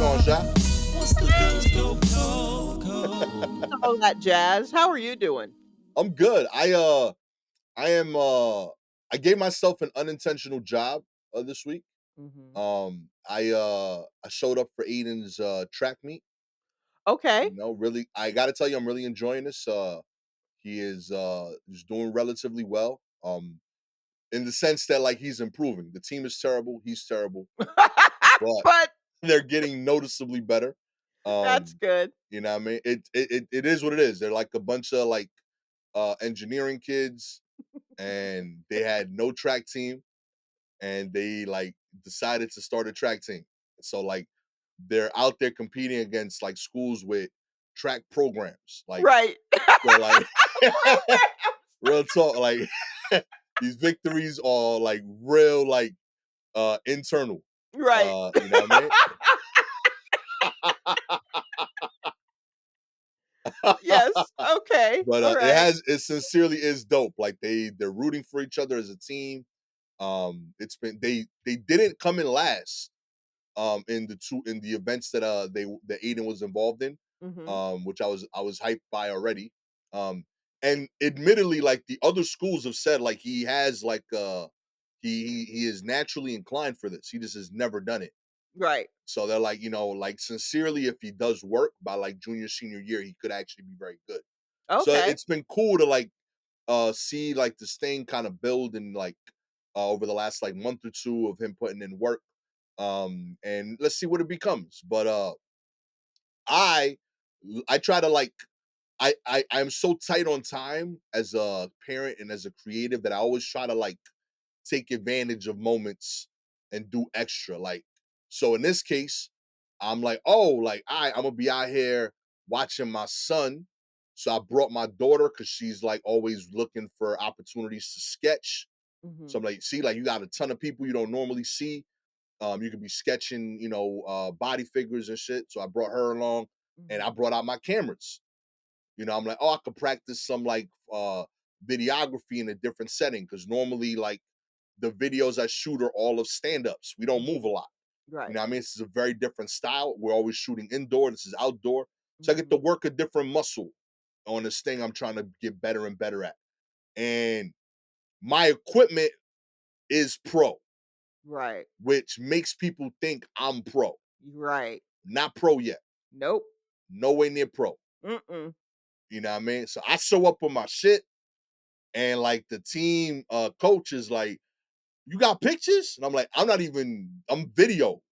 going, Sha? All that jazz. How are you doing? I'm good. I gave myself an unintentional job this week. Mhm. I showed up for Aiden's track meet. Okay. Really, I got to tell you, I'm really enjoying this. He is he's doing relatively well. In the sense that like he's improving. The team is terrible. He's terrible, but But they're getting noticeably better. that's Um, good. you know what I mean? It is what it is. They're like a bunch of like engineering kids, and they had no track team, and they like decided to start a track team. So like they're out there competing against like schools with track programs. Like Right. so like real talk, like these victories are like real like internal. Right. You know what I mean? Yes. Okay. But All right. it sincerely is dope. Like they're rooting for each other as a team. It's been they didn't come in last in the events that that Aiden was involved in, Mhm. which I was hyped by already. And admittedly, like the other schools have said, like he has like he is naturally inclined for this. He just has never done it. Right. So they're like, like sincerely, if he does work by like junior, senior year, he could actually be very good. So Okay. it's been cool to like see like this thing kind of build and like over the last like month or two of him putting in work. And let's see what it becomes. But I I try to like I'm so tight on time as a parent and as a creative that I always try to like take advantage of moments and do extra. Like, so in this case, I'm like, oh, like I'm gonna be out here watching my son. So I brought my daughter because she's like always looking for opportunities to sketch. So Mhm. I'm like, see, like you got a ton of people you don't normally see. You could be sketching, body figures and shit. So I brought her along, and I Mhm. brought out my cameras. I'm like, oh, I could practice some like videography in a different setting because normally like the videos I shoot are all of stand-ups. We don't move a lot. You Right. know what I mean? This is a very different style. We're always shooting indoor. This is outdoor. So I get to Mhm. work a different muscle on this thing I'm trying to get better and better at. And my equipment is pro, Right. which makes people think I'm pro. Right. Not pro yet. Nope. No way near pro. Mm-mm. You know what I mean? So I show up with my shit, and like the team coach is like, "You got pictures?" And I'm like, I'm video.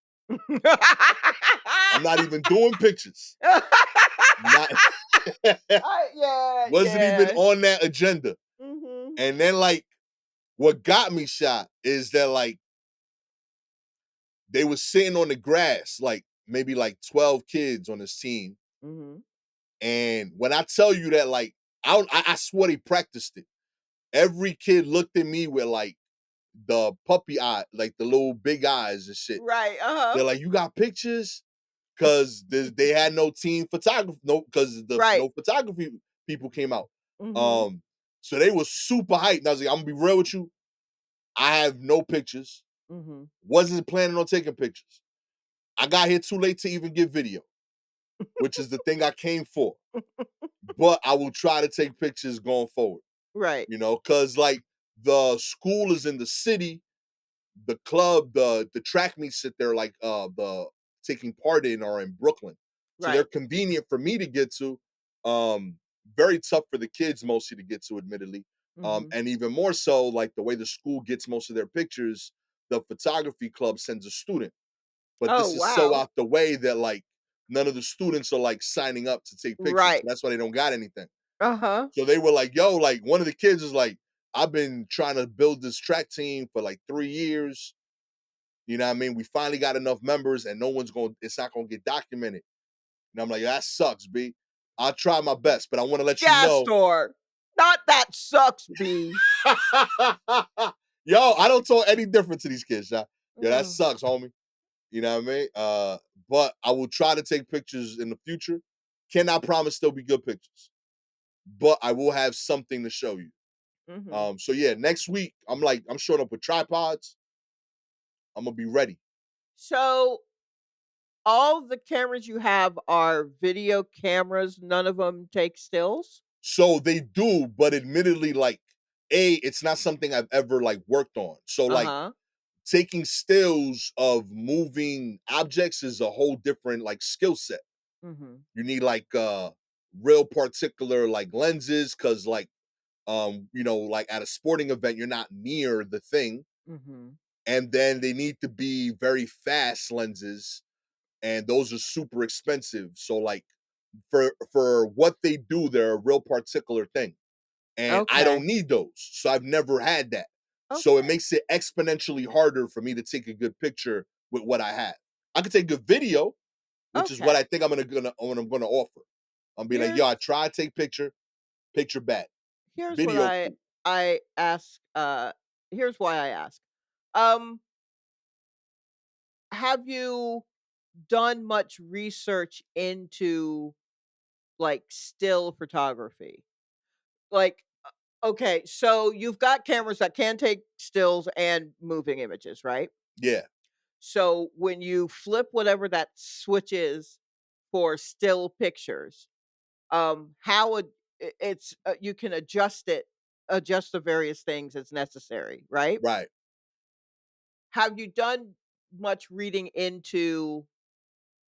I'm not even doing pictures. Not Yeah, wasn't even yeah. on that agenda. Mhm. And then like what got me shot is that like they was sitting on the grass, like maybe like 12 kids on this team. Mhm. And when I tell you that, like, I swear they practiced it. Every kid looked at me with like the puppy eye, like the little big eyes and shit. Right. Uh-huh. They're like, "You got pictures?" Because they had no team photography, because the Right. no photography people came out. Mhm. Um, so they was super hyped. And I was like, "I'm gonna be real with you. I have no pictures. Mhm. Wasn't planning on taking pictures. I got here too late to even get video, which is the thing I came for. But I will try to take pictures going forward." Right. Because like the school is in the city, the club, the track meets that they're like the taking part in are in Brooklyn. So they're Right. convenient for me to get to. Um, Very tough for the kids mostly to get to, admittedly. Mhm. And even more so, like the way the school gets most of their pictures, the photography club sends a student. But Oh, this is so wow. out the way that like none of the students are like signing up to take pictures. Right. That's why they don't got anything. Uh-huh. So they were like, yo, like one of the kids is like, I've been trying to build this track team for like 3 years. You know what I mean? We finally got enough members and it's not gonna get documented. And I'm like, that sucks, B. I'll try my best, but I want to let you know. Gastor. Not that sucks, B. Yo, I don't talk any different to these kids, yeah. Yo, that Ugh. sucks, homie. You know what I mean? But I will try to take pictures in the future. Cannot promise they'll be good pictures, but I will have something to show you. Mhm. So yeah, next week I'm showing up with tripods. I'm gonna be ready. So all the cameras you have are video cameras, none of them take stills? So they do, but admittedly, like, it's not something I've ever like worked on. So like Uh-huh. taking stills of moving objects is a whole different like skill set. Mhm. You need like real particular like lenses because like like at a sporting event, you're not near the thing. Mhm. And then they need to be very fast lenses, and those are super expensive. So like for what they do, they're a real particular thing. And I Okay. don't need those. So I've never had that. So it Okay. makes it exponentially harder for me to take a good picture with what I have. I could take good video, which is what I Okay. think I'm gonna offer. I'm being like, yo, I Here's try to take picture bad. here's what Video cool. I ask, here's why I ask. Um, have you done much research into, like, still photography? Like, okay, so you've got cameras that can take stills and moving images, right? Yeah, So when you flip whatever that switch is for still pictures, how would it's you can adjust the various things as necessary, right? right. Have you done much reading into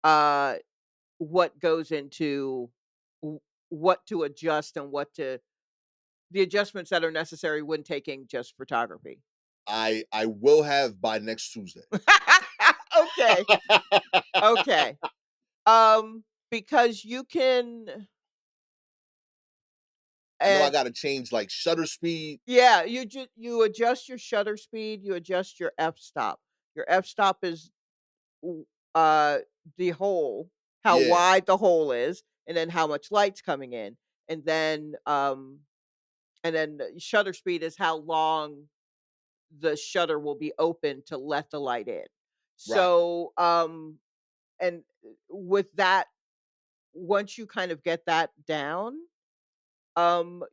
uh what goes into w- what to adjust and what to the adjustments that are necessary when taking just photography? I will have by next Tuesday. Okay. Okay. Because you can I know I and gotta change like shutter speed. yeah, you adjust your shutter speed, you adjust your f-stop. Your f-stop is w the hole, how Yeah, wide the hole is, and then how much light's coming in, and then the shutter speed is how long the shutter will be open to let the light in. right. So, and with that, once you kind of get that down,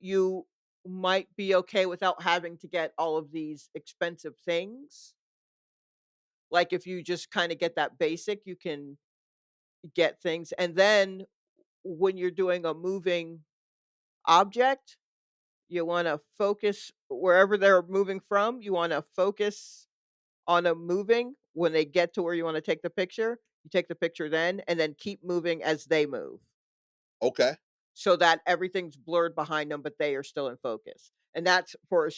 you might be okay without having to get all of these expensive things. Like if you just kind of get that basic, you can get things. And then when you're doing a moving object, you want to focus wherever they're moving from, you want to focus on them moving. When they get to where you want to take the picture, you take the picture then and then keep moving as they move. Okay. So that everything's blurred behind them, but they are still in focus. And that's for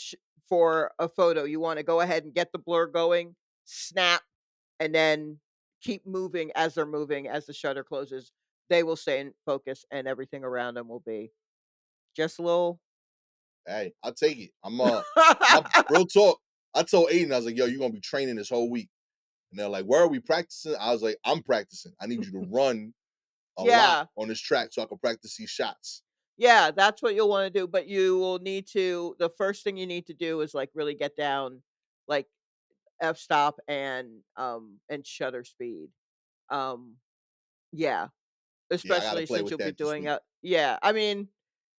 a photo. You wanna go ahead and get the blur going, snap, and then keep moving as they're moving as the shutter closes. They will stay in focus and everything around them will be just a little Hey, I'll take it. My real talk. I told Aiden, I was like, yo, you're gonna be training this whole week. And they're like, where are we practicing? I was like, I'm practicing. I need you to run a lot Yeah. on this track so I can practice these shots. Yeah, that's what you'll wanna do, but you will need to the first thing you need to do is, like, really get down, like, f-stop and shutter speed. Um, yeah. Yeah, I gotta Especially play since with you'll be that this doing week. a yeah, I mean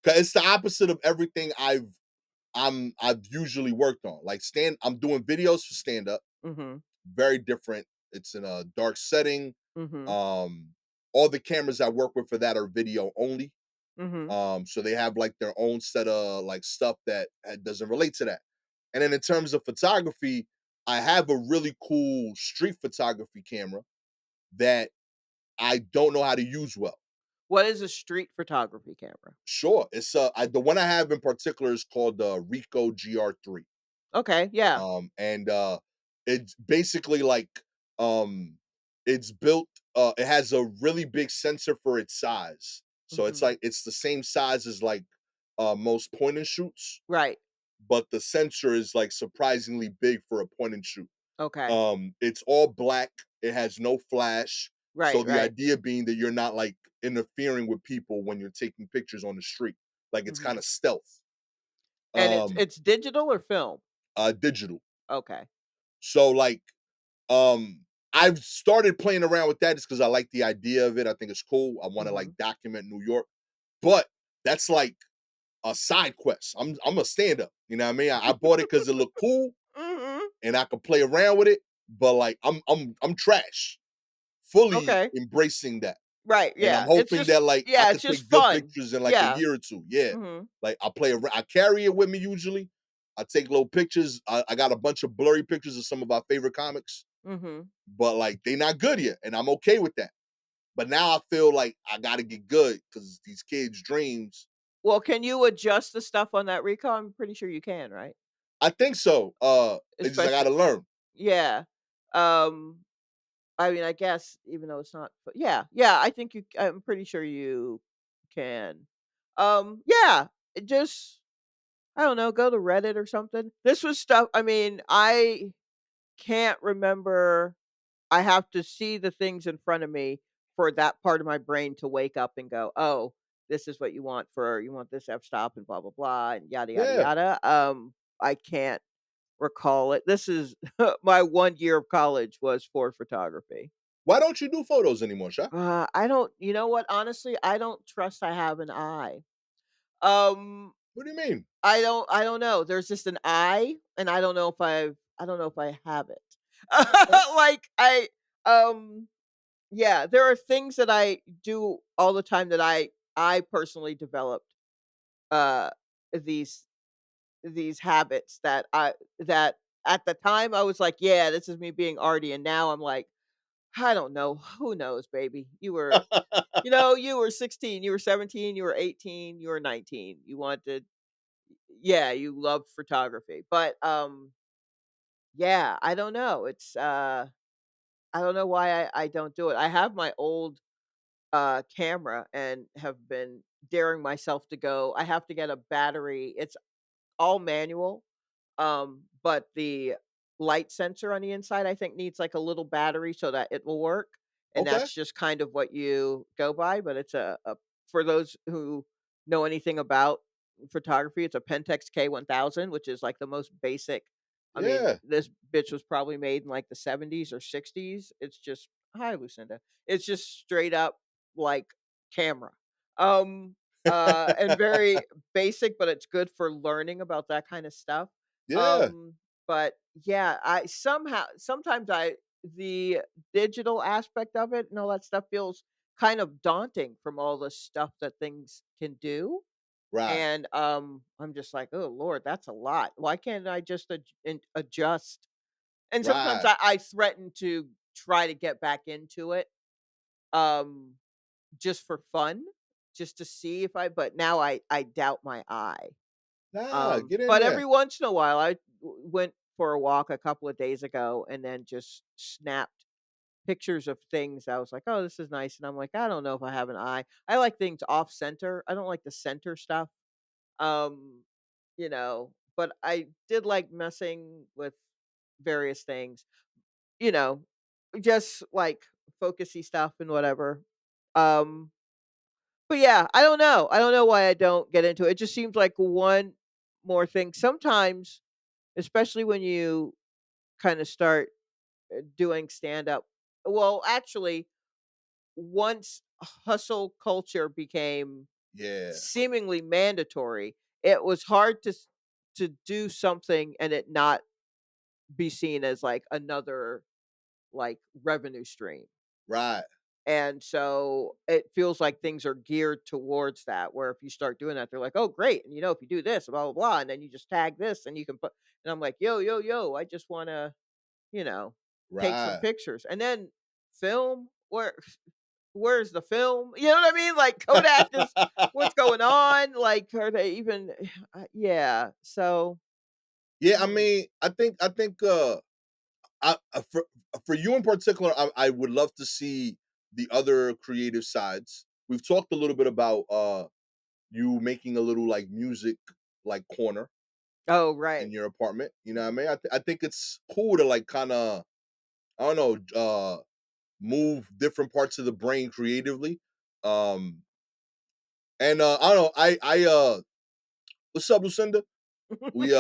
'Cause it's the opposite of everything I've usually worked on. Like I'm doing videos for stand up, mhm, very different. It's in a dark setting. mhm, Um, all the cameras I work with for that are video only. mhm. So they have like their own set of like stuff that doesn't relate to that. And then in terms of photography, I have a really cool street photography camera that I don't know how to use well. What is a street photography camera? Sure, it's the one I have in particular is called the Ricoh GR3. Okay, yeah. And it's basically like um it's built it has a really big sensor for its size. So it's Mhm. like it's the same size as like most point and shoots, Right. but the sensor is like surprisingly big for a point and shoot. Okay. It's all black, it has no flash. So Right, the right. idea being that you're not like interfering with people when you're taking pictures on the street. Like it's kind Mhm. of stealth. And it's digital or film? Digital. Okay. So like I've started playing around with that just because I like the idea of it. I think it's cool. I want to like Mhm. document New York, but that's like a side quest. I'm a stand up. You know what I mean? I bought it because it looked cool Mhm. and I could play around with it. But like I'm trash fully Okay. embracing that. Right, And I'm yeah. It's hoping just that like I yeah, could it's just take good fun. pictures in like a Yeah. year or two. Yeah. Mhm. Like I carry it with me usually. I take little pictures. I got a bunch of blurry pictures of some of our favorite comics, Mhm. but like they not good yet. And I'm okay with that. But now I feel like I gotta get good because these kids' dreams. Well, can you adjust the stuff on that recall? I'm pretty sure you can, right? I think so. It's just I Especially gotta learn. yeah. Um, I mean, I guess even though it's not but yeah, yeah, I think I'm pretty sure you can. Yeah, it just I don't know, go to Reddit or something. This was stuff I mean, I can't remember I have to see the things in front of me for that part of my brain to wake up and go, "Oh, this is what you want this f-stop and blah, blah, blah, and yada, yada, Yeah. yada." I can't recall it. This is my 1 year of college was for photography. Why don't you do photos anymore, Sha? I don't you know what? Honestly, I don't trust I have an eye. Um, What do you mean? I don't know. There's just an eye, and I don't know if I have it. Okay. Like, um yeah, there are things that I do all the time that I personally developed, uh, these these habits that at the time I was like, "Yeah, this is me being arty," and now I'm like, "I don't know. Who knows, baby? You were 16, you were 17, you were 18, you were 19. You wanted yeah, you loved photography." But, yeah, I don't know. I don't know why I don't do it. I have my old camera and have been daring myself to go I have to get a battery. It's all manual, but the light sensor on the inside, I think, needs, like, a little battery so that it will work, and Okay. that's just kind of what you go by, but it's a for those who know anything about photography, it's a Pentax K1000, which is, like, the most basic I mean, Yeah. this bitch was probably made in, like, the '70s or '60s. It's just Hi, Lucinda. It's just straight up, like, camera. Um, and very basic, but it's good for learning about that kinda stuff. Yeah. Um, but yeah, I somehow sometimes I the digital aspect of it and all that stuff feels kind of daunting from all the stuff that things can do. Right. And I'm just like, "Oh Lord, that's a lot. Why can't I just adjust?" And sometimes Right. I threaten to try to get back into it. Um just for fun, just to see if I but now I doubt my eye. Nah, get in But there. every once in a while, went for a walk a couple of days ago and then just snapped pictures of things. I was like, "Oh, this is nice," and I'm like, "I don't know if I have an eye." I like things off center. I don't like the center stuff. Um, but I did like messing with various things. You know, just like focusy stuff and whatever. Um, but yeah, I don't know. I don't know why I don't get into it. It just seems like one more thing. Sometimes, especially when you kind of start doing stand up. Well, actually, once hustle culture became Yeah. seemingly mandatory, it was hard to do something and it not be seen as like another like revenue stream. Right. And so it feels like things are geared towards that, where if you start doing that, they're like, "Oh, great. And if you do this, blah, blah, blah, and then you just tag this and you can put," and I'm like, "Yo, yo, yo, I just want to, you know, take some Right. pictures. And then film, where's the film? You know what I mean? Like Kodak is what's going on? Like, are they even, yeah. So, Yeah, I hmm. mean, I think for you in particular, I would love to see the other creative sides. We've talked a little bit about you making a little like music like corner Oh, in right. your apartment. You know what I mean? I think it's cool to like kind of I don't know move different parts of the brain creatively. Um and I don't know what's up, Lucinda? We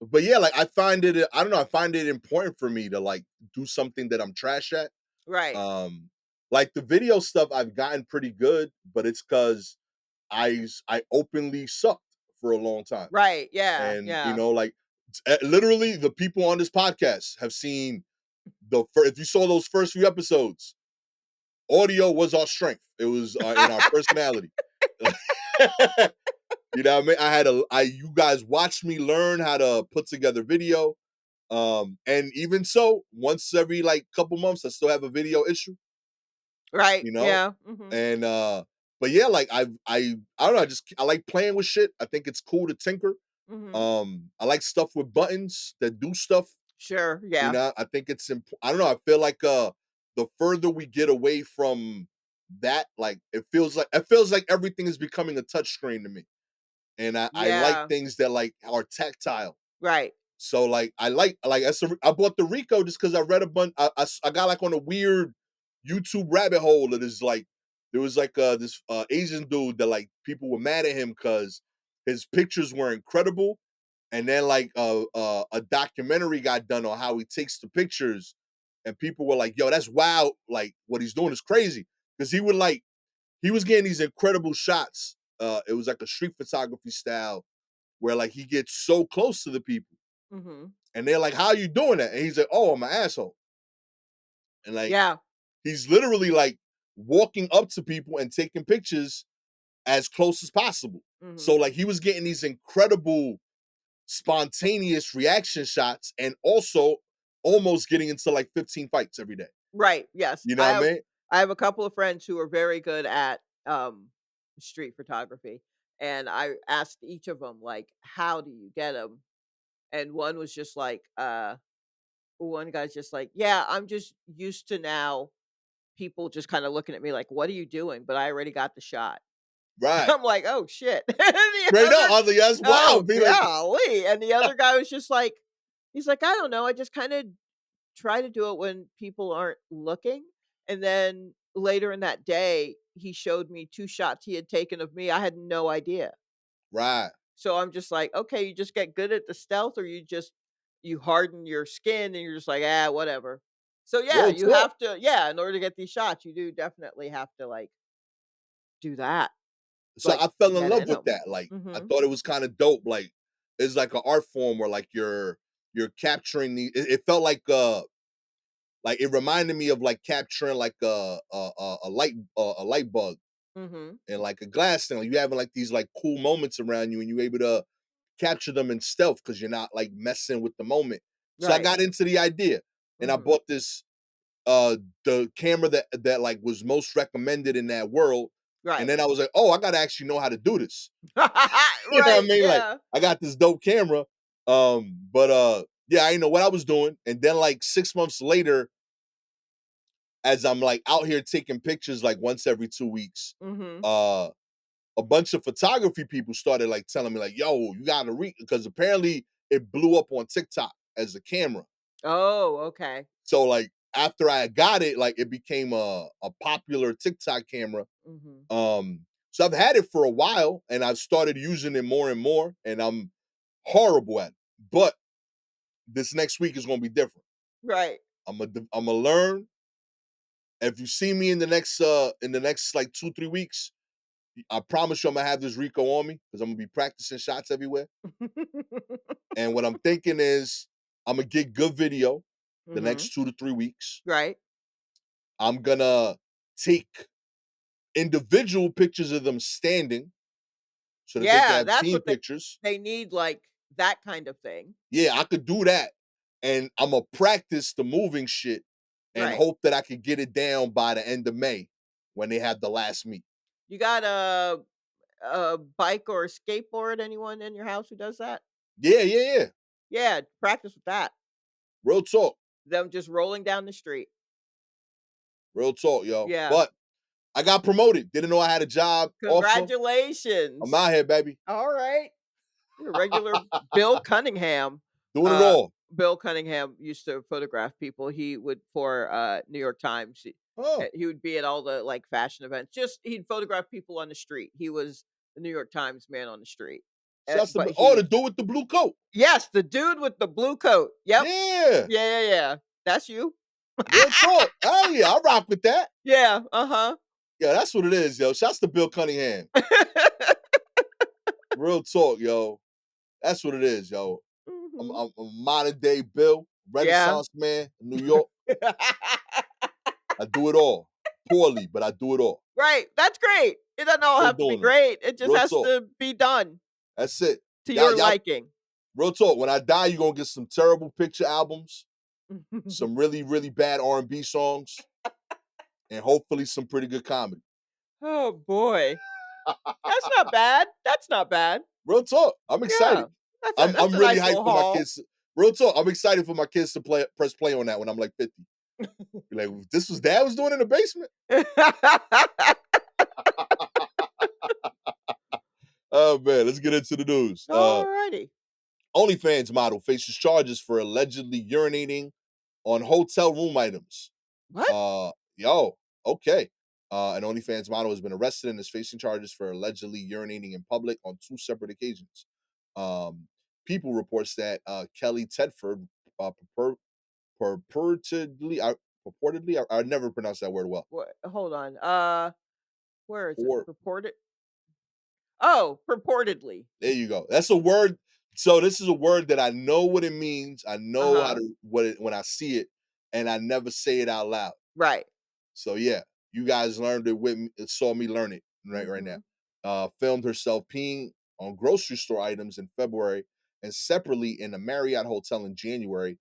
but yeah, like I find it I don't know, I find it important for me to like do something that I'm trash at. Right. Um like the video stuff I've gotten pretty good, but it's cuz I openly sucked for a long time. Right. Yeah. And Yeah. like literally the people on this podcast have seen If you saw those first few episodes, audio was our strength. It was in our personality. You know what I mean? You guys watched me learn how to put together video. And even so, once every like couple months, I still have a video issue, Right. you know? Yeah. Mhm. And but yeah, like I don't know, I like playing with shit. I think it's cool to tinker. Mhm. I like stuff with buttons that do stuff. Sure. You Yeah. know, I think it's I don't know, I feel like the further we get away from that, like it feels like everything is becoming a touch screen to me. And I like Yeah. things that like are tactile. Right. So like I bought the Rico just because I read a bunch. I got like on a weird YouTube rabbit hole that is like there was like this Asian dude that like people were mad at him because his pictures were incredible, and then like a documentary got done on how he takes the pictures, and people were like, "Yo, that's wild! Like what he's doing is crazy." Because he was getting these incredible shots. It was like a street photography style where like he gets so close to the people Mhm. and they're like, "How are you doing that?" And he's like, "Oh, I'm an asshole." And like Yeah. he's literally like walking up to people and taking pictures as close as possible. So Mhm. like he was getting these incredible spontaneous reaction shots and also almost getting into like 15 fights every day. Right. Yes. You know what I mean? I have a couple of friends who are very good at street photography, and I asked each of them like, "How do you get them?" And one was just like, one guy's just like, "Yeah, I'm just used to now people just kind of looking at me like, 'What are you doing?' But I already got the shot." Right. I'm like, "Oh shit." The Straight up. other, I was like, that's oh wild. Be like, golly. And the other guy was just like, he's like, "I don't know. I just kind of try to do it when people aren't looking." And then later in that day, he showed me 2 shots he had taken of me. I had no idea. right. So I'm just like, "Okay, you just get good at the stealth, or you harden your skin and you're just like, ah, whatever." So yeah, Real you talk. have to, yeah, in order to get these shots, you do definitely have to like do that, So like I fell in get love in with them. that. Like I Mhm. thought it was kind of dope. Like it's like an art form where like you're capturing it felt like it reminded me of like capturing like a light bug Mhm. and like a glass thing. Like you having like these like cool moments around you and you able to capture them in stealth because you're not like messing with the moment. So I Right. got into the idea and I Mhm. bought this the camera that like was most recommended in that world. And Right. then I was like, oh, I gotta actually know how to do this. You know what Right. I mean? Like Yeah. I got this dope camera. But yeah, I didn't know what I was doing. And then like 6 months later, as I'm like out here taking pictures like once every 2 weeks, Mhm. uh a bunch of photography people started like telling me like, yo, you gotta read because apparently it blew up on TikTok as a camera. Oh, okay. So like after I got it, like it became a popular TikTok camera. Mhm. So I've had it for a while and I've started using it more and more, and I'm horrible at it. But this next week is gonna be different. Right. I'm gonna learn. If you see me in the next like 2-3 weeks, I promise you I'm gonna have this Rico on me because I'm gonna be practicing shots everywhere. And what I'm thinking is I'm gonna get good video the Mhm. next 2 to 3 weeks. Right. I'm gonna take individual pictures of them standing so that they can Yeah, have that's team what pictures. they need, like that kind of thing. Yeah, I could do that. And I'm gonna practice the moving shit and Right. hope that I could get it down by the end of May when they have the last meet. You got a bike or a skateboard? Anyone in your house who does that? Yeah, yeah, yeah. Yeah, practice with that. Real talk. Them just rolling down the street. Real talk, yo. Yeah. But I got promoted. Didn't know I had a job offer. I'm Congratulations. out here, baby. All right. You're a regular Bill Cunningham. Doing it Uh, all. Bill Cunningham used to photograph people. He would for, New York Times. Oh, He would be at all the, like, fashion events. Just he'd photograph people on the street. He was the New York Times man on the street. shouts to But the he dude with the blue coat. Yes, the dude with the blue coat. Yep. Yeah. Yeah, yeah, yeah. That's you. Real talk. Oh yeah, I rock with that. Yeah, uh-huh. Yeah, that's what it is, yo. Shouts to Bill Cunningham. Real talk, yo. That's what it is, yo. I'm, Mhm. I'm, I'm modern day Bill, Yeah. Renaissance man, New York. I do it all. Poorly, but I do it all. Right, that's great. It doesn't all Still have to be doing them. great, it just Real has talk. to be done That's it. to Y'all, your y'all, liking. real talk. When I die, you're gonna get some terrible picture albums, some really, really bad R&B songs, and hopefully some pretty good comedy. Oh, boy. That's not bad, that's not bad. Real talk. I'm Yeah. excited. That's I'm a really nice hyped little for my haul. kids. Real talk. I'm excited for my kids to press play on that when I'm like 50. Be like, this was dad was doing in the basement. Oh man, let's get into the news. Alrighty. OnlyFans model faces charges for allegedly urinating on hotel room items. What? Yo, okay. An OnlyFans model has been arrested and is facing charges for allegedly urinating in public on two separate occasions. Um, People reports that Kelly Tedford purportedly, I never pronounced that word well. What hold on, where is it? Or Purported Oh, purportedly. there you go. That's a word. So this is a word that I know what it means. I know how Uh-huh. to what it when I see it, and I never say it out loud. Right. So yeah, you guys learned it with me, saw me learn it right now. Mhm. Filmed herself peeing on grocery store items in February and separately in a Marriott hotel in January,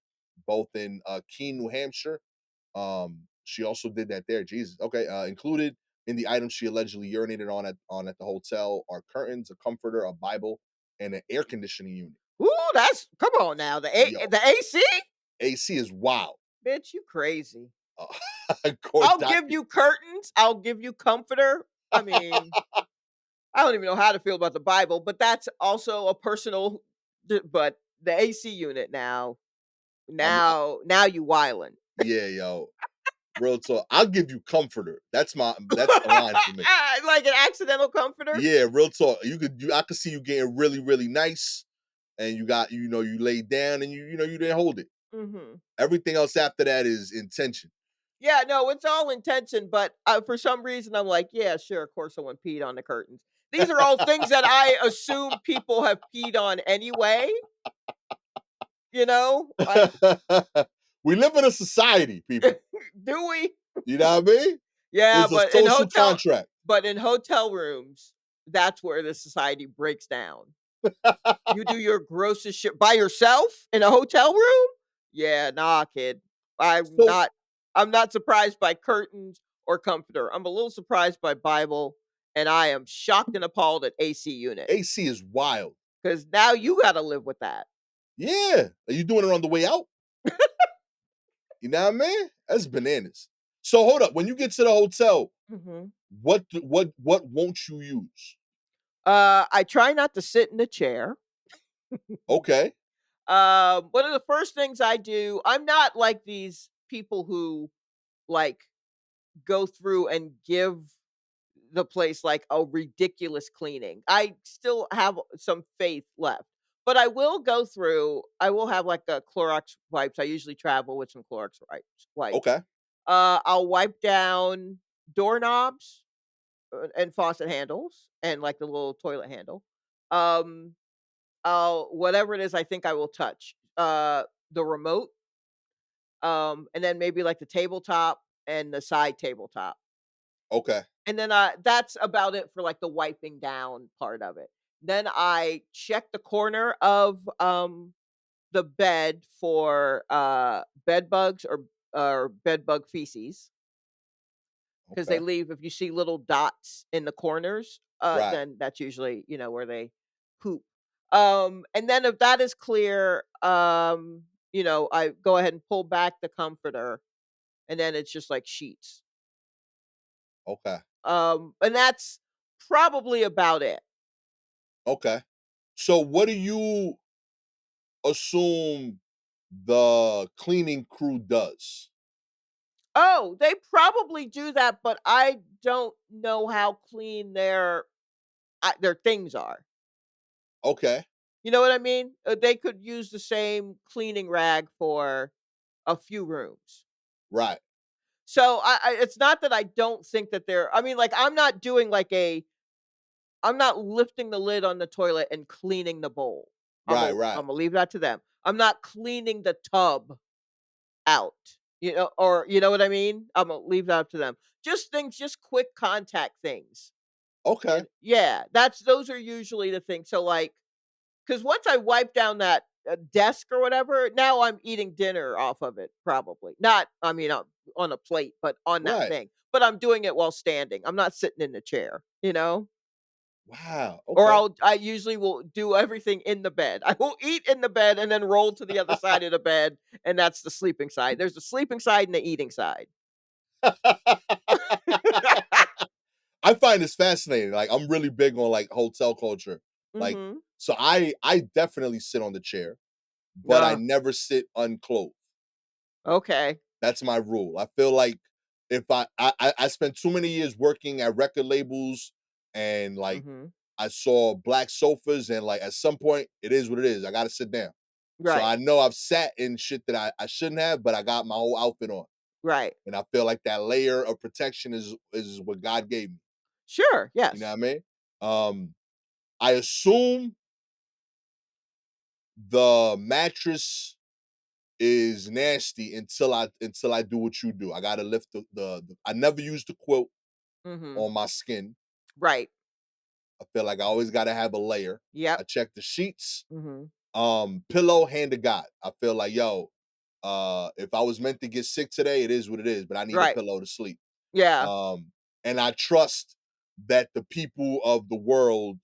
both in Keene, New Hampshire. She also did that there. Jesus. Okay. Included in the items she allegedly urinated on at the hotel are curtains, a comforter, a Bible, and an air conditioning unit. Ooh, that's come on now, Yo, the AC? AC is wild. Bitch, you crazy. Court I'll give document. you curtains, I'll give you comforter. I mean, I don't even know how to feel about the Bible, but that's also a personal but the AC unit now, now you wildin'. Yeah, yo. Real talk. I'll give you comforter. That's the line for me. Like an accidental comforter? Yeah, real talk. I could see you getting really, really nice and you laid down and you didn't hold it. Mhm. Everything else after that is intention. Yeah, no, it's all intention, but, for some reason, I'm like, "Yeah, sure, of course someone peed on the curtains." These are all things that I assume people have peed on anyway, you know? I We live in a society, people. do we? You know what I mean? Yeah, There's a social contract. but in hotel rooms, that's where the society breaks down. You do your grossest shit by yourself in a hotel room? Yeah, nah, kid. I'm So not I'm not surprised by curtains or comforter. I'm a little surprised by Bible, and I am shocked and appalled at AC unit AC is wild. because now you gotta live with that. Yeah. Are you doing it on the way out? You know what I mean? That's bananas. So hold up. When you get to the hotel, Mhm. what won't you use? I try not to sit in a chair. Okay. One of the first things I do, I'm not like these people who, like, go through and give the place like a ridiculous cleaning. I still have some faith left. But I will have like a Clorox wipes. I usually travel with some Clorox wipes. Okay. I'll wipe down doorknobs and faucet handles and like the little toilet handle. Um, I'll whatever it is I think I will touch. The remote, and then maybe like the tabletop and the side tabletop. Okay. And then, that's about it for, like, the wiping down part of it. Then I check the corner of, the bed for, bed bugs or bed bug feces because they Okay. leave if you see little dots in the corners, Right. then that's usually, where they poop. And then if that is clear, I go ahead and pull back the comforter, and then it's just, like, sheets. Okay. And that's probably about it. Okay. So what do you assume the cleaning crew does? Oh, they probably do that, but I don't know how clean their things are. Okay. You know what I mean? They could use the same cleaning rag for a few rooms. Right. So it's not that I don't think that they're. I mean, like I'm not lifting the lid on the toilet and cleaning the bowl. Right. I'm Right. gonna leave that to them. I'm not cleaning the tub. out, or you know what I mean? Imma leave that up to them. Just things, just quick contact things. Okay. Yeah, those are usually the things. So, like, because once I wipe down that, desk or whatever, now I'm eating dinner off of it probably. Not I mean, on a plate, but on that Right. thing. But I'm doing it while standing. I'm not sitting in the chair, you know? Wow. Or Okay. I usually will do everything in the bed. I will eat in the bed and then roll to the other side of the bed, and that's the sleeping side. There's the sleeping side and the eating side. I find this fascinating. Like I'm really big on like hotel culture. Like Mhm. so I definitely sit on the chair, but I Ah, never sit unclothed. okay. That's my rule. I feel like if I spent too many years working at record labels and like Mhm. I saw black sofas and like at some point it is what it is. I gotta sit down. So Right. I know I've sat in shit that I shouldn't have, but I got my whole outfit on. Right. And I feel like that layer of protection is what God gave me. Sure, You know what yes. I mean? Um, I assume the mattress is nasty until I do what you do. I gotta lift the I never use the quilt Mhm. on my skin. Right. I feel like I always gotta have a layer. I Yep. check the sheets. Mhm. Pillow, hand to God. I feel like, yo, if I was meant to get sick today, it is what it is, but I need a Right. pillow to sleep. Yeah. Um, and I trust that the people of the world,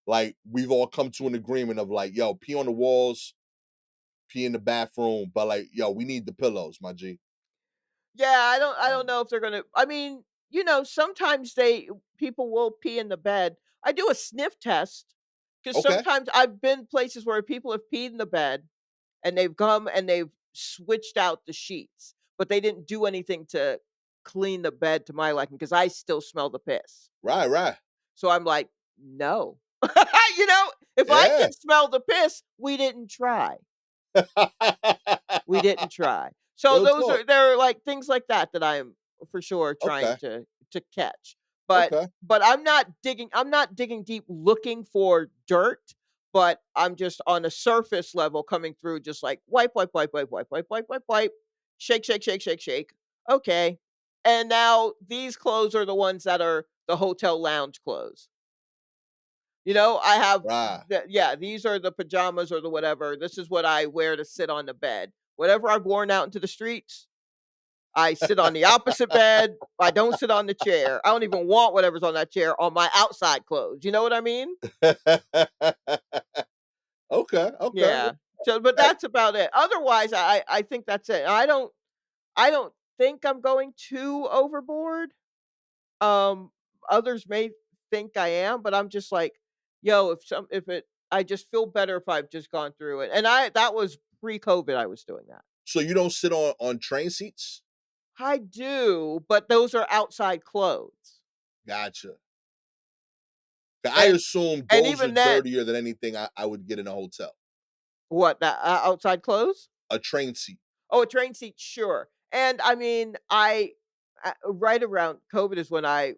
like, we've all come to an agreement of like, yo, pee on the walls, pee in the bathroom, but like, yo, we need the pillows, my G. Yeah, I don't Um, know if they're gonna I mean, sometimes people will pee in the bed. I do a sniff test because okay, sometimes I've been places where people have peed in the bed and they've come and they've switched out the sheets, but they didn't do anything to clean the bed to my liking because I still smell the piss. right, right. So I'm like, "No." You know, if I Yeah. can smell the piss, we didn't try. We didn't try. So Real talk. there are, like, things like that that I am for sure trying Okay, to catch. But okay. I'm not digging deep looking for dirt, but I'm just on a surface level coming through just like wipe, wipe, wipe, wipe, wipe, wipe, wipe, wipe, wipe, shake, shake, shake, shake, shake. Okay. And now these clothes are the ones that are the hotel lounge clothes. I have Right. yeah, these are the pajamas or the whatever. This is what I wear to sit on the bed. Whatever I've worn out into the streets, I sit on the opposite bed. I don't sit on the chair. I don't even want whatever's on that chair on my outside clothes. You know what I mean? Okay, okay. Yeah. So, but Hey, that's about it. Otherwise, I think that's it. I don't think I'm going too overboard. Um, Others may think I am, but I'm just like, yo, if it I just feel better if I've just gone through it. And that was pre-COVID I was doing that. so you don't sit on train seats? I do, but those are outside clothes. Gotcha. I And assume and those are even then, dirtier than anything I would get in a hotel. what, that outside clothes? A train seat. Oh, a train seat, sure. And I mean, right around COVID is when I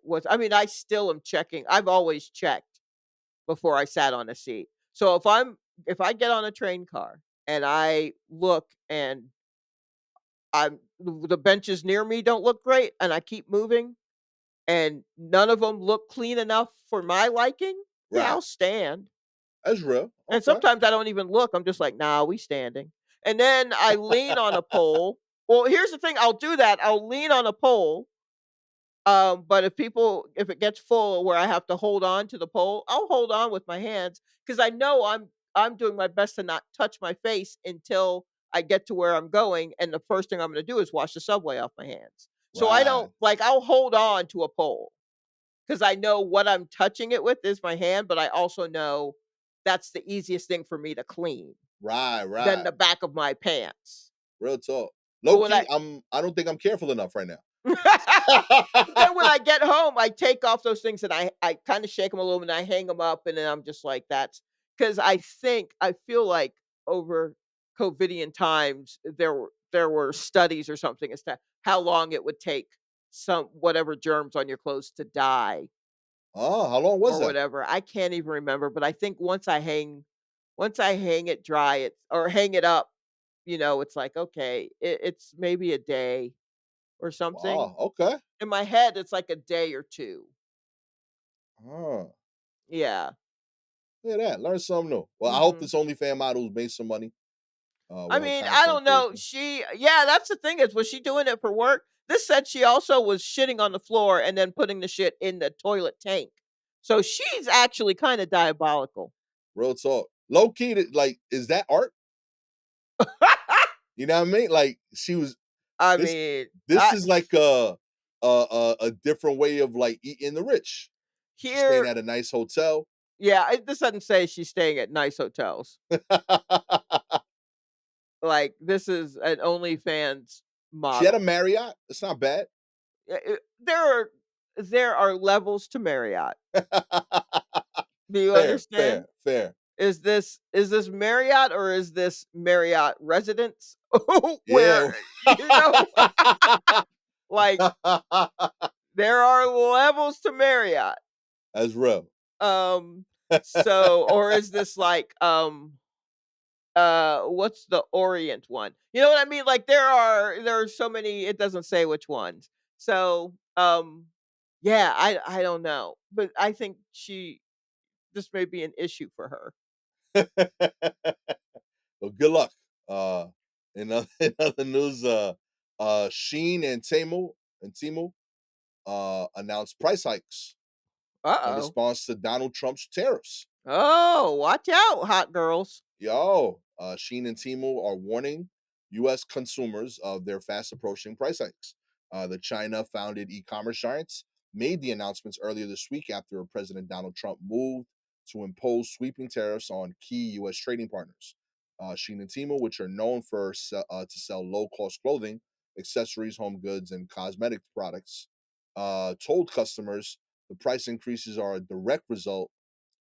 still am checking. I've always checked before I sat on a seat. So if I get on a train car and I look and the benches near me don't look great and I keep moving and none of them look clean enough for my liking, yeah, Right. I'll stand. That's real. And Okay. sometimes I don't even look. I'm just like, "Nah, we standing." And then I lean on a pole. Well, here's the thing, I'll do that. I'll lean on a pole. But if it gets full where I have to hold on to the pole, I'll hold on with my hands because I know I'm doing my best to not touch my face until I get to where I'm going, and the first thing I'm gonna do is wash the subway off my hands. So I don't Right. like I'll hold on to a pole because I know what I'm touching it with is my hand, but I also know that's the easiest thing for me to clean Right, than right. the back of my pants. Real talk. But Low when key, I don't think I'm careful enough right now. But then when I get home, I take off those things and I kinda shake them a little bit and I hang them up, and then I'm just like, that's because I feel like over COVIDian times, there were studies or something as to how long it would take some whatever germs on your clothes to die Oh, how long was or that? whatever. I can't even remember, but I think once I hang it dry, or hang it up, it's like, okay, it's maybe a day or something. Wow, okay. In my head, it's like a day or 2. Oh, Yeah. look at that. Learn something new. Well, I hope Mhm. this OnlyFans model made some money I with her mean, I content don't know. creation. Yeah, that's the thing is, was she doing it for work? This said she also was shitting on the floor and then putting the shit in the toilet tank. So she's actually kind of diabolical. Real talk. Low key, like, is that art? You know what I mean? Like, she was I this. mean, This is like a different way of like eating the rich. She's staying here, at a nice hotel. yeah, this doesn't say she's staying at nice hotels. Like, this is an OnlyFans She had a model. Marriott. It's not bad. There are levels to Marriott. Do you Fair, understand? fair, fair. Is this Marriott or is this Marriott Residence? Where, Yeah. you know, like, there are levels to Marriott. That's real. Um, or is this like, what's the Orient one? You know what I mean? Like, there are so many, it doesn't say which ones. So, yeah, I don't know, but I think this may be an issue for her. Well, good luck. In other, in other news, Sheen and Temu announced price hikes in Uh-oh. response to Donald Trump's tariffs. Oh, watch out, hot girls. Yo, Shein and Temu are warning U.S. consumers of their fast approaching price hikes. The China-founded e-commerce giants made the announcements earlier this week after President Donald Trump moved to impose sweeping tariffs on key U.S. trading partners. Shein and Temu, which are known to sell low-cost clothing, accessories, home goods, and cosmetic products, told customers the price increases are a direct result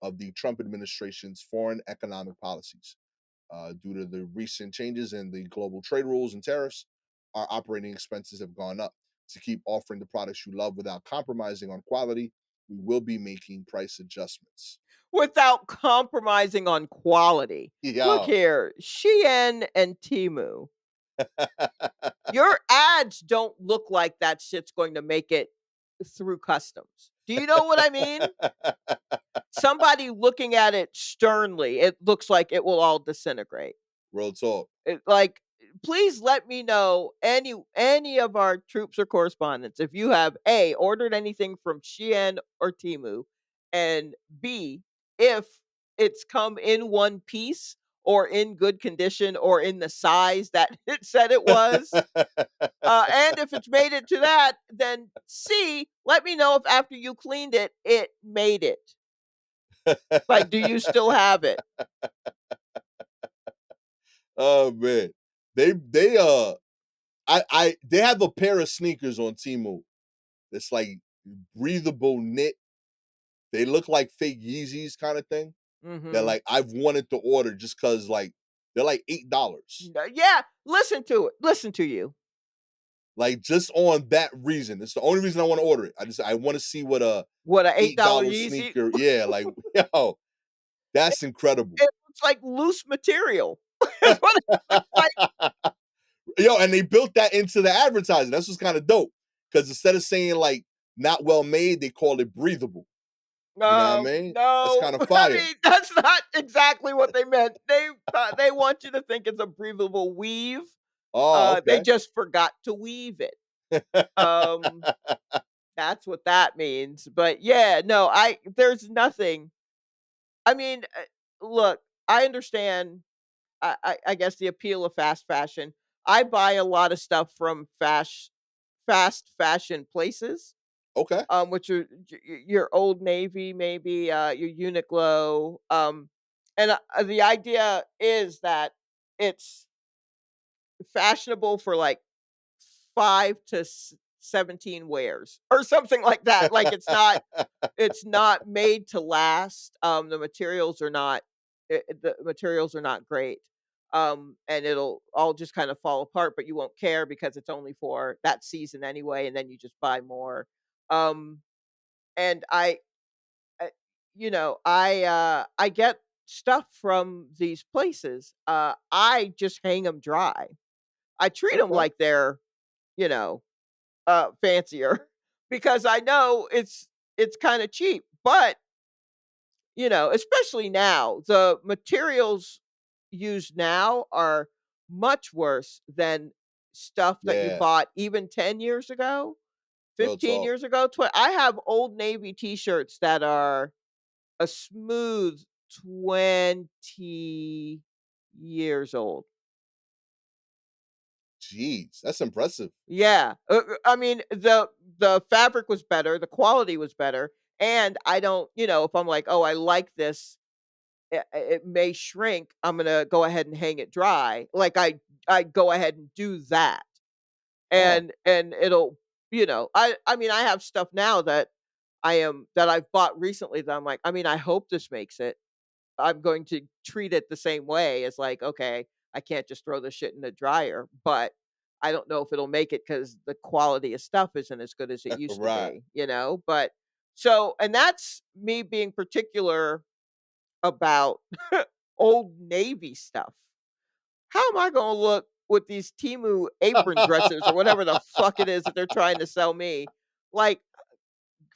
of the Trump administration's foreign economic policies. Due to the recent changes in the global trade rules and tariffs, our operating expenses have gone up. To keep offering the products you love without compromising on quality, we will be making price adjustments. Without compromising on quality. Look Yeah. here, Shein and Temu. Your ads don't look like that shit's going to make it through customs. Do you know what I mean? Somebody looking at it sternly, it looks like it will all disintegrate. Real talk. Like, please let me know, any of our troops or correspondents, if you have A, ordered anything from Shein or Temu, and B, if it's come in one piece or in good condition or in the size that it said it was. And if it's made it to that, then C, let me know if after you cleaned it, it made it. Like, do you still have it? Oh man. They I they have a pair of sneakers on Temu. It's like breathable knit. They look like fake Yeezys kind of thing. That Mhm. like I've wanted to order just cause like they're like $8. Yeah, listen to it. Listen to you. Like just on that reason. It's the only reason I want to order it. I want to see what a What, a $8 $8 Yeezy? sneaker. Yeah, like yo, that's incredible. It looks like loose material. That's what it looks like. Yo, and they built that into the advertising. That's what's kind of dope. Because instead of saying like not well made, they call it breathable. You know what I mean? That's No. kind of I fire. mean, that's not exactly what they meant. They want you to think it's a breathable weave. Oh, They okay. just forgot to weave it. Um, that's what that means. But yeah, no, there's nothing. I mean, look, I understand. I guess the appeal of fast fashion. I buy a lot of stuff from fast fashion places, Okay. which are your Old Navy, maybe your Uniqlo, and the idea is that it's fashionable for like 5 to 17 wears or something like that. Like, it's not made to last. The materials are not great. And it'll all just kind of fall apart, but you won't care because it's only for that season anyway, and then you just buy more. Um, and I get stuff from these places, I just hang them dry. I treat them Okay. like they're, you know, fancier because I know it's kinda cheap, but, especially now, the materials used now are much worse than stuff that you Yeah. bought even 10 years ago, Real 15 talk. years ago, I have Old Navy T-shirts that are a smooth 20 years old. Jeez, that's impressive. Yeah, I mean, the fabric was better, the quality was better, and I don't if I'm like, "Oh, I like this, it may shrink, I'm gonna go ahead and hang it dry." Like, I go ahead and do that, Oh, and it'll I mean, I have stuff now that I've bought recently that I'm like, I mean, I hope this makes it. I'm going to treat it the same way as like, okay, I can't just throw the shit in the dryer, but I don't know if it'll make it because the quality of stuff isn't as good as it used to right. be. But so, and that's me being particular about old Navy stuff. How am I going to look with these Timu apron dresses or whatever the fuck it is that they're trying to sell me? Like,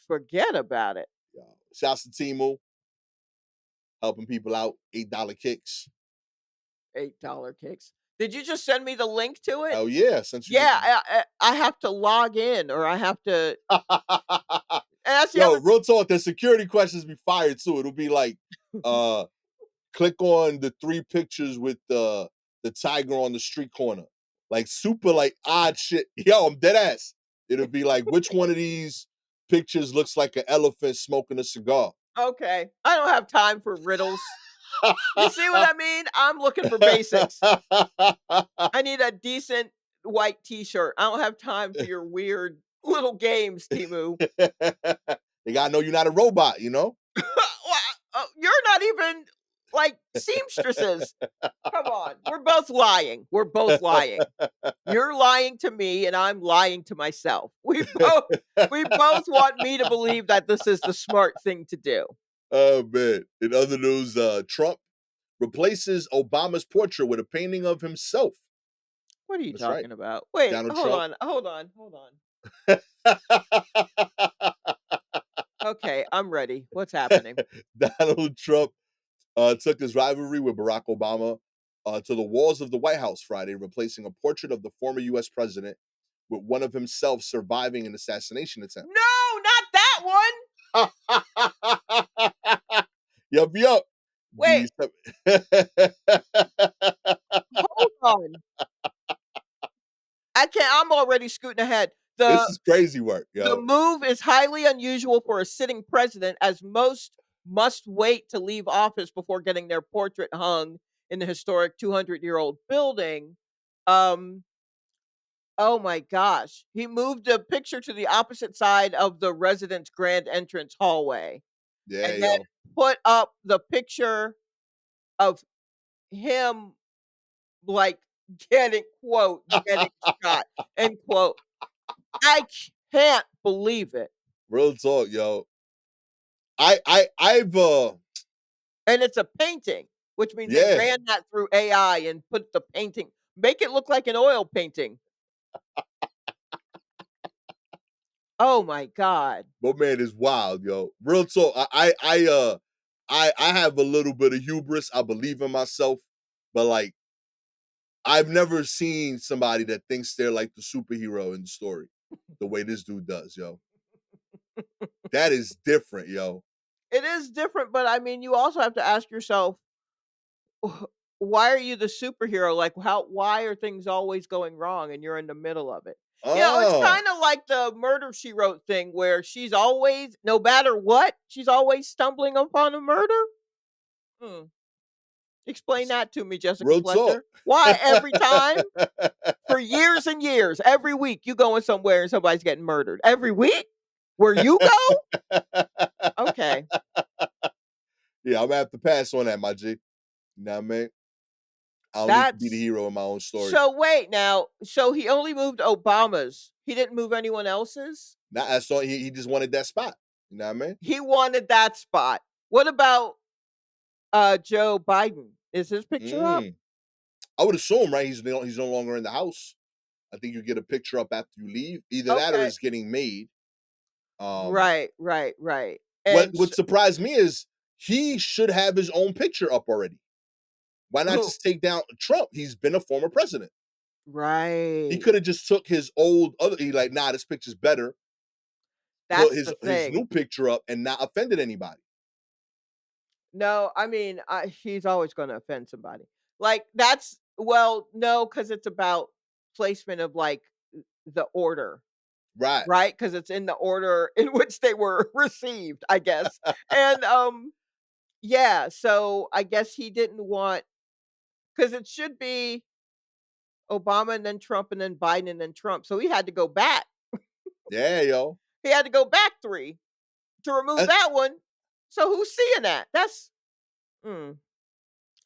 forget about it. Yo, shouts to Temu, helping people out, $8 kicks. $8 kicks. Did you just send me the link to it? Hell yeah, since you Yeah, I have to log in or I have to and that's the Yo, other real talk, the security questions be fired too. It'll be like, uh, click on the 3 pictures with the tiger on the street corner. Like super like odd shit. Yo, I'm dead ass. It'll be like, which one of these pictures looks like an elephant smoking a cigar? okay. I don't have time for riddles. You see what I mean? I'm looking for basics. I need a decent white t-shirt. I don't have time for your weird little games, Timu. They gotta know you're not a robot, you know? Wha you're not even like seamstresses. Come on. We're both lying. We're both lying. You're lying to me and I'm lying to myself. We both want me to believe that this is the smart thing to do. Oh man. In other news, Trump replaces Obama's portrait with a painting of himself. What are you That's right. talking about? Wait, Donald hold Trump. on, hold on, hold on. Okay, I'm ready. What's happening? Donald Trump took his rivalry with Barack Obama to the walls of the White House Friday, replacing a portrait of the former US president with one of himself surviving an assassination attempt. No, not that one. Yup, yup. Wait, The hold on. I can't. I'm already scooting ahead. this The is crazy work, the yo. move is highly unusual for a sitting president, as most must wait to leave office before getting their portrait hung in the historic 200-year-old building. Um, oh my gosh. He moved the picture to the opposite side of the resident's grand entrance hallway Yeah, and then yo. put up the picture of him, like, getting shot, end quote. I can't believe it. Real talk, yo. I've And it's a painting, which means they yeah. ran that through AI and put the painting make it look like an oil painting. Oh my god. My man is wild, yo. Real talk. I have a little bit of hubris. I believe in myself, but like I've never seen somebody that thinks they're like the superhero in the story, the way this dude does, yo. That is different, yo. It is different, but I mean, you also have to ask yourself, why are you the superhero? Like, why are things always going wrong and you're in the middle of it? It's Oh, kind of like the Murder She Wrote thing where she's always, no matter what, she's always stumbling upon a murder. Hmm. Explain that to me, Jessica real talk. Fletcher. Why every time? For years and years, every week you going somewhere and somebody's getting murdered. Every week? Where you go? Okay. Yeah, I'm gonna have to pass on that, my G. You know what I mean? I don't need to be the That's hero in my own story. so wait now. So he only moved Obama's. He didn't move anyone else's? Now I saw he just wanted that spot. You know what I mean? He wanted that spot. What about Joe Biden. Is his picture up? Mm. I would assume, right? He's no longer in the house. I think you get a picture up after you leave. Either that or Okay. it's getting made. Um, Right, right, right. what And what surprised me is he should have his own picture up already. Why not oh, just take down Trump? He's been a former president. He right. could have just took his old other. He like, nah, this picture's better. Put That's his the his thing. new picture up and not offended anybody. No, I mean, he's always gonna offend somebody. Like, that's well, no, because it's about placement of, like, the order, Right. right? Because it's in the order in which they were received, I guess. And, yeah, so I guess he didn't want because it should be Obama and then Trump and then Biden and then Trump, so he had to go back. Yeah, yo. He had to go back 3 to remove Uh, that one. So who's seeing that? That's mm.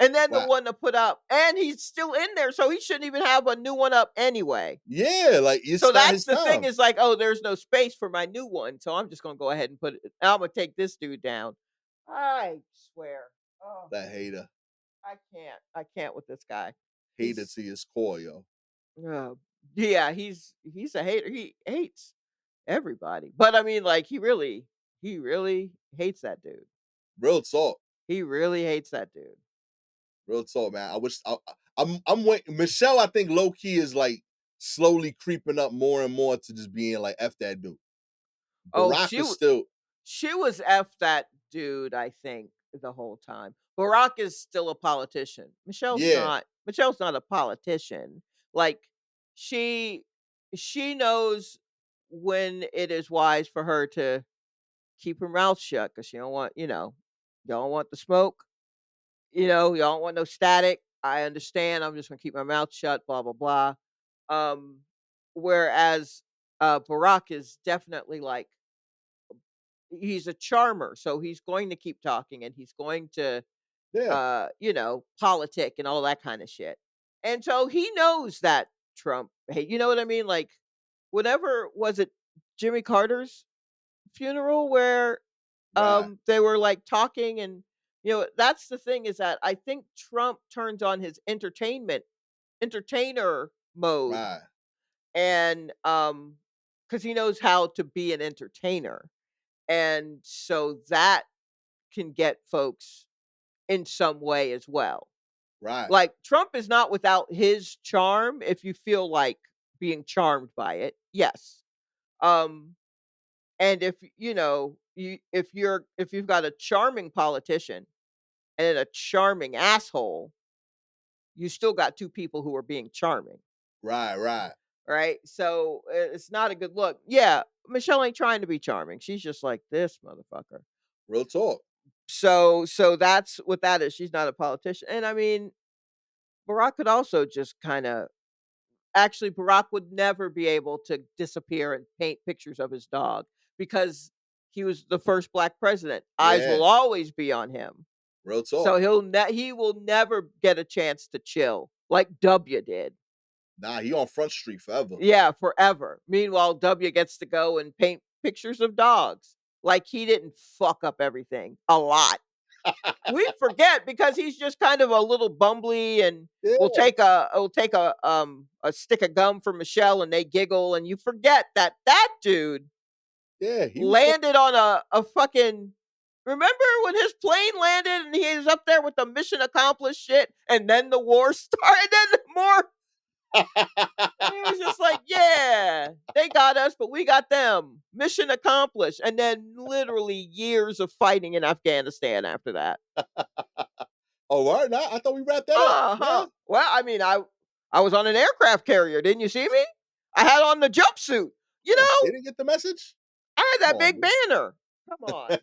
And then the right. one to put up and he's still in there, so he shouldn't even have a new one up anyway. Yeah, like So it's not that's his the thing time. is like, "Oh, there's no space for my new one, so I'm just gonna go ahead and put it Imma take this dude down." I swear. Oh, That hater. I can't. I can't with this guy. Hater He's to his core, yo. uh, yeah, he's a hater. He hates everybody. But I mean, like, he really hates that dude. Real talk. He really hates that dude. Real talk, man. I'm waiting. Michelle, I think low key is like slowly creeping up more and more to just being like F that dude. Oh, Barack is still, she was F that dude, I think, the whole time. Barack is still a politician. yeah, Michelle's not a politician. Like, she she knows when it is wise for her to keep her mouth shut because she don't want, you don't want the smoke, you don't want no static. I understand. I'm just gonna keep my mouth shut, blah, blah, blah. Um, whereas Barack is definitely like he's a charmer, so he's going to keep talking and he's going to yeah, politic and all that kind of shit. And so he knows that Trump, hey, you know what I mean? Like whenever was it Jimmy Carter's funeral where right, they were like talking and that's the thing is that I think Trump turns on his entertainer mode right, and cuz he knows how to be an entertainer. And so that can get folks in some way as well. right, Like, Trump is not without his charm if you feel like being charmed by it, yes. Um, and if, if you've got a charming politician and then a charming asshole, you still got 2 people who are being charming, right. right? So, it's not a good look. Yeah, Michelle ain't trying to be charming, she's just like, "This motherfucker." Real talk. So that's what that is, she's not a politician, and I mean, Barack could also just kinda actually, Barack would never be able to disappear and paint pictures of his dog because he was the first black president. Eyes Yeah, will always be on him. real So talk. he will never get a chance to chill like W did. Nah, he on Front Street forever. Yeah, forever. Meanwhile, W gets to go and paint pictures of dogs. Like he didn't fuck up everything a lot. We forget because he's just kind of a little bumbly and Yeah, will take a stick of gum from Michelle and they giggle and you forget that that dude yeah. He was from. landed on a fucking remember when his plane landed and he was up there with the mission accomplished shit and then the war started and more and he was just like, yeah, they got us, but we got them. Mission accomplished. And then literally years of fighting in Afghanistan after that. Oh, what? Nah, I thought we wrapped that up. Uh-huh. Yeah, Well, I mean, I was on an aircraft carrier, didn't you see me? I had on the jumpsuit. You oh, they know, didn't get the message. I had Come that on, big man. banner. Come on.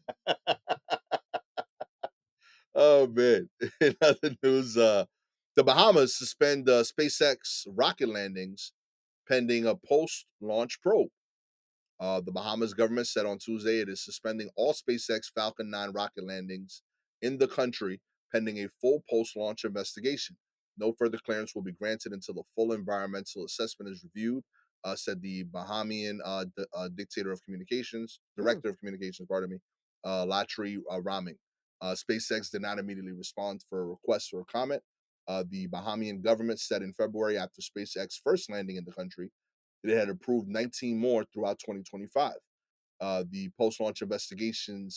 Oh man. In other news, the Bahamas suspend SpaceX rocket landings pending a post-launch probe. The Bahamas government said on Tuesday it is suspending all SpaceX Falcon 9 rocket landings in the country pending a full post launch investigation. No further clearance will be granted until the full environmental assessment is reviewed, said the Bahamian Mm, director of communications, pardon me, Latri Raming. SpaceX did not immediately respond for a request or a comment. The Bahamian government said in February, after SpaceX first landing in the country, that it had approved 19 more throughout 2025. The post-launch investigation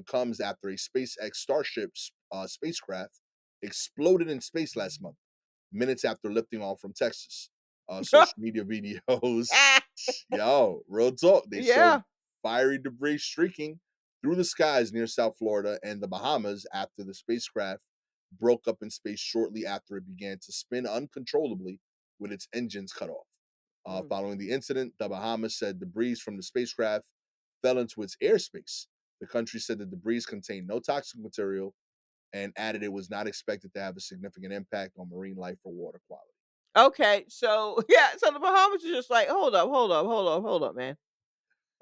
comes after a SpaceX Starship spacecraft exploded in space last month, minutes after lifting off from Texas. Social media videos, yo, real talk. They showed Yeah. fiery debris streaking through the skies near South Florida and the Bahamas after the spacecraft broke up in space shortly after it began to spin uncontrollably with its engines cut off. Mm. Following the incident, the Bahamas said debris from the spacecraft fell into its airspace. The country said the debris contained no toxic material and added it was not expected to have a significant impact on marine life or water quality. Okay, so yeah, so the Bahamas is just like, hold up, hold up, hold up, hold up, man.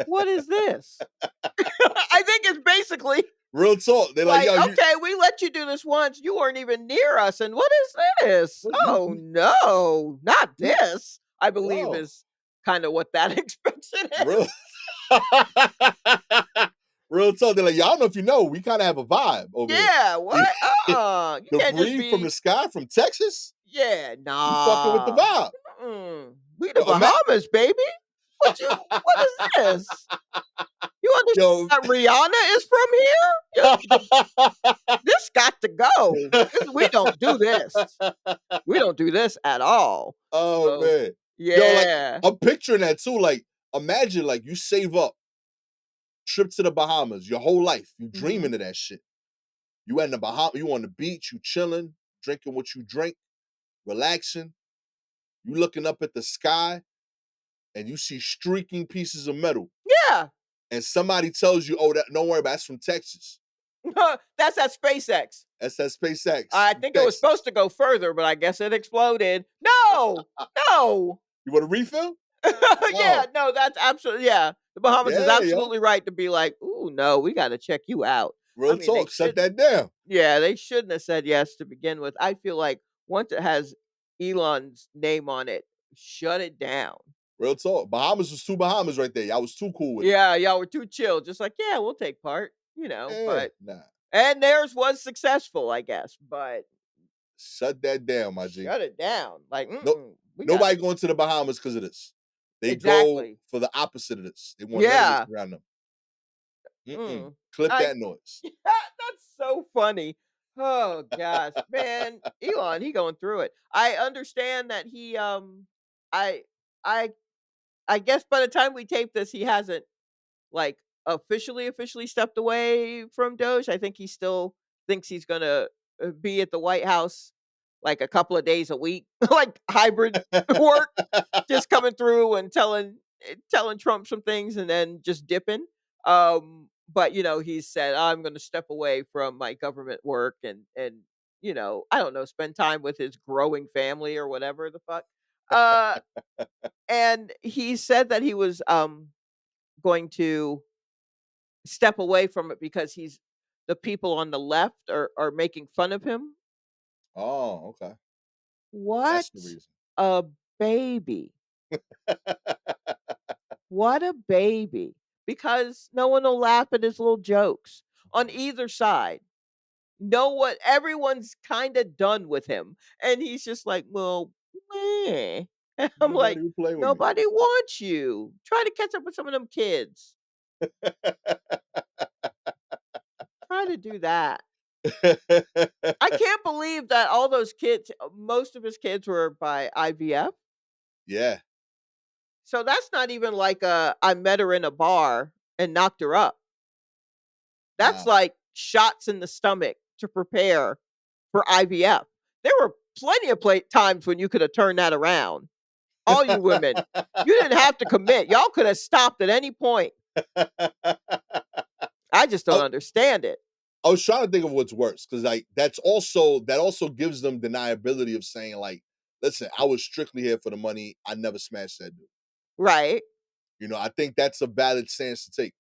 What is this? I think it's basically Real talk. They're like, like, yo, you okay, we let you do this once. You weren't even near us. And what is this? what Oh no, not you this. I believe yo, is kind of what that expression real is. real talk. They're like, y'all know if you know, we kind of have a vibe over Yeah, here. what? You can't just Debris from the be, sky from Texas? yeah, You fucking with the nah. vibe. We the Yo, Bahamas, baby. What is this? You understand yo, that Rihanna is from here? This got to go. We don't do this. We don't do this at all. oh So, man. Yo, like yeah. I'm picturing that too. Like, imagine like you save up, trip to the Bahamas your whole life. You Mhm. dreaming of that shit. You at the Bahamas, you on the beach, you chilling, drinking what you drink, relaxing. You looking up at the sky and you see streaking pieces of metal. Yeah. And somebody tells you, oh, that don't worry about it, that's from Texas. That's at SpaceX. That's that SpaceX I from think it was Texas. supposed to go further, but I guess it exploded. No, no. You want a refill? Yeah, No. no, that's absolutely, yeah. The Bahamas is Yeah, yo. absolutely right to be like, "Ooh, no, we gotta check you out." I Real mean, they talk. Shut shouldn't, that down. yeah, they shouldn't have said yes to begin with. I feel like once it has Elon's name on it, shut it down. Real talk. Bahamas was two Bahamas right there. Y'all was too cool with it. Yeah, y'all were too chill, just like, "Yeah, we'll take part," Yeah, but nah. and theirs was successful, I guess, but Shut that down, my G. shut it down. Like, No, we gotta, nobody going to the Bahamas because of this. They go exactly. for the opposite of this. They want none of this Yeah. around them. Mm-mm. Mm. Clip I that noise. That's so funny. Oh gosh, man, Elon, he going through it. I understand that he I I I guess by the time we tape this, he hasn't like officially stepped away from Doge. I think he still thinks he's gonna be at the White House like a couple of days a week, like hybrid work, just coming through and telling Trump some things and then just dipping. But he said, I'm gonna step away from my government work and I don't know, spend time with his growing family or whatever the fuck. Uh and he said that he was going to step away from it because the people on the left are making fun of him. Oh, okay. What That's the reason. a baby. What a baby. Because no one will laugh at his little jokes on either side. No one, everyone's kind of done with him. And he's just like, well, meh. And I'm like, Nobody will play with me. nobody wants you. Try to catch up with some of them kids. Try to do that. I can't believe that all those kids, most of his kids were by IVF. Yeah, So that's not even like I met her in a bar and knocked her up. That's nah. like shots in the stomach to prepare for IVF. There were plenty of times when you could have turned that around. All you women, you didn't have to commit. Y'all could have stopped at any point. I just don't I, understand it. I was trying to think of what's worse because like that also gives them deniability of saying like, listen, I was strictly here for the money. I never smashed that dude. Right. I think that's a valid stance to take.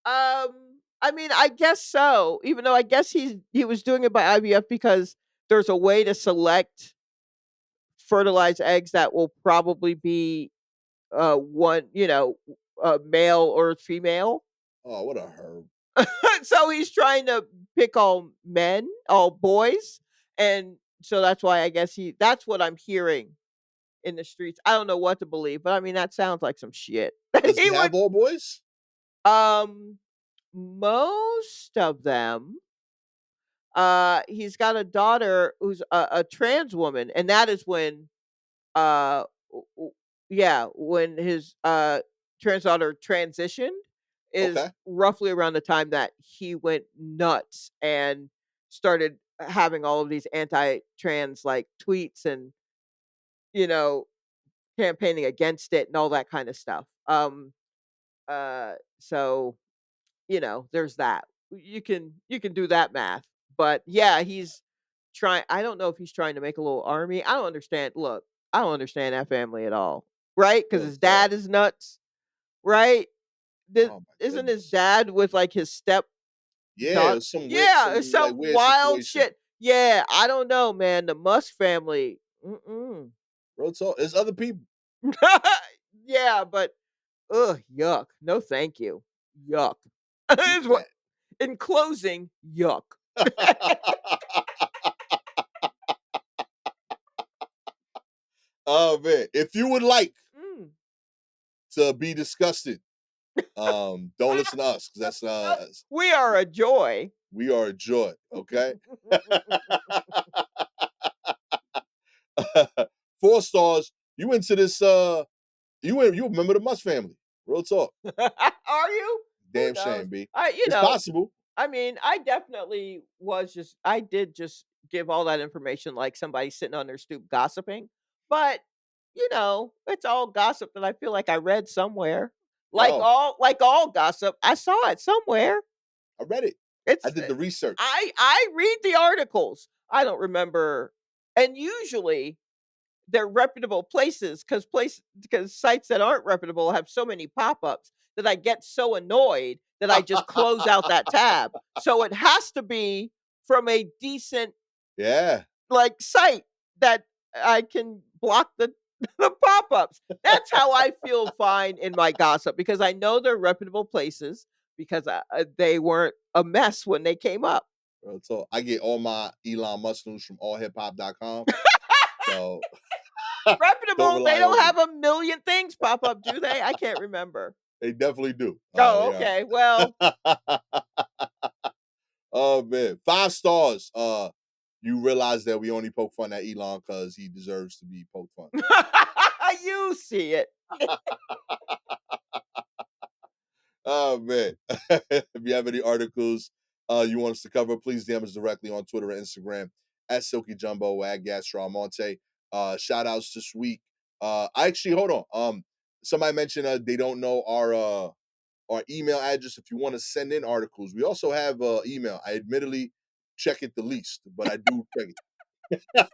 I mean, I guess so. Even though I guess he was doing it by IVF because there's a way to select fertilized eggs that will probably be one, male or female. Oh, what a herb. So he's trying to pick all men, all boys, and so that's why I guess that's what I'm hearing in the streets. I don't know what to believe, but I mean that sounds like some shit. That Does he he would have all boys? um most of them. He's got a daughter who's a trans woman, and that is when uh w- w- yeah, when his trans daughter transitioned is Okay. roughly around the time that he went nuts and started having all of these anti-trans like tweets and you know campaigning against it and all that kind of stuff. So there's that. You can do that math. But yeah, he's trying. I don't know if he's trying to make a little army. I don't understand. Look, I don't understand that family at all. Right? Because Real his talk. dad is nuts. Right? Oh my Isn't his goodness. dad with like his step Yeah, it daughter? was Yeah, it's some like some weird wild situation. shit. Yeah, I don't know, man. The Musk family. Mm-mm. Real talk. There's other people. Yeah, but ugh, yuck. No, thank you. Yuck. Keep Is what that. in closing, yuck. Oh man. If you would like Mm. to be disgusted, don't listen to us because We are a joy. we are a joy. Okay. 4 stars. You into this you remember the Must family. Real talk. Are you? Who Damn knows? shame, B. I you It's know, possible. I mean, I did just give all that information like somebody sitting on their stoop gossiping, but, it's all gossip that I feel like I read somewhere. Yo, Like all gossip, I saw it somewhere. I read it. I It's did the research. I read the articles. I don't remember, and usually they're reputable places because sites that aren't reputable have so many pop-ups that I get so annoyed that I just close out that tab. So it has to be from a decent Yeah. like site that I can block the the pop-ups. That's how I feel fine in my gossip because I know they're reputable places because they weren't a mess when they came up. Real talk. I get all my Elon Musk news from allhiphop.com. So don't Reputable, they rely don't on me. have a million things pop up, do they? I can't remember. They definitely do. Oh, okay. Well, Oh man. 5 stars. You realize that we only poke fun at Elon because he deserves to be poked fun. you see it. Oh man. If you have any articles you want us to cover, please DM us directly on Twitter and Instagram at Silky Jumbo or at Gastor Almonte. Shout outs this week. I actually hold on. Somebody mentioned they don't know our email address if you want to send in articles. We also have email. I admittedly check it the least, but I do check it.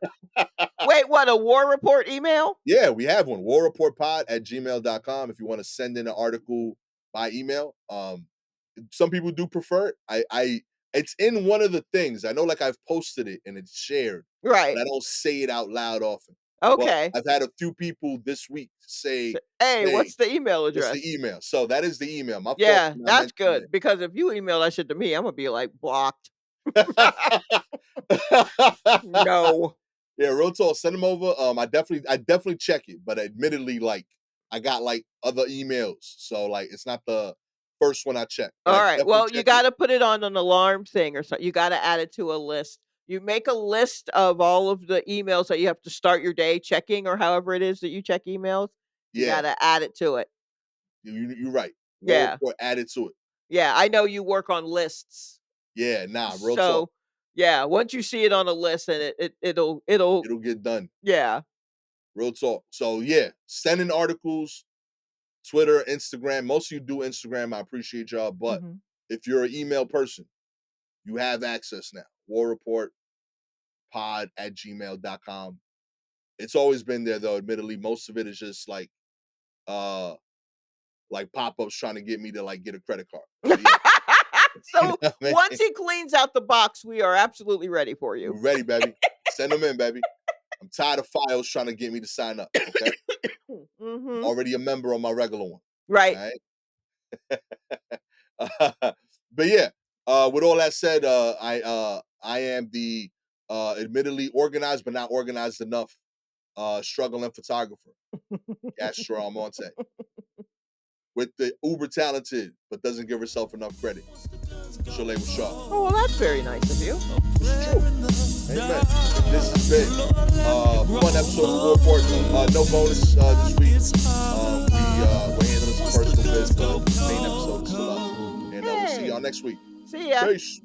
Wait, what, a war report email? Yeah, we have one. Warreportpod@gmail.com if you want to send in an article by email. Some people do prefer it. I it's in one of the things. I know like I've posted it and it's shared, but Right. I don't say it out loud often. But Okay. I've had a few people this week say, Hey, "Hey, what's the email what's the address? email?" So that is the email. My fault Yeah, for not that's mentioning good because if you email that shit to me, I'm gonna be like blocked. it. No. Yeah, real talk. Send them over. I definitely check it, but admittedly, like I got like other emails, so like it's not the first one I check, but All I right. definitely Well, you check it. got to put it on an alarm thing or something. You got to add it to a list. You make a list of all of the emails that you have to start your day checking, or however it is that you check emails. You got Yeah, to add it to it. you're right. War Yeah. report added to it. Yeah. I know you work on lists. Yeah, nah, real talk. So, yeah, once you see it on a list and it'll It'll get done. yeah. Real talk. So yeah, send in articles, Twitter, Instagram. Most of you do Instagram. I appreciate y'all, but Mhm. if you're an email person, you have access now. Warreportpod@gmail.com. It's always been there though, admittedly. Most of it is just uh like pop-ups trying to get me to like get a credit card. So yeah, you know So, what I once mean? he cleans out the box, we are absolutely ready for you. We're ready, baby. Send them in, baby. I'm tired of files trying to get me to sign up. Okay. Mhm. Already a member on my regular one. Right. All right. but yeah, with all that said, I am the admittedly organized but not organized enough struggling photographer, Gastor Almonte, with the uber talented but doesn't give herself enough credit, Shalewa Sharpe. Oh, well, that's very nice of you. It's true. Amen. This has been fun episode of War Report. No bonus this week. We're handling some personal business, but the main episode is still up. And we'll see Hey, y'all next week. see ya. Peace.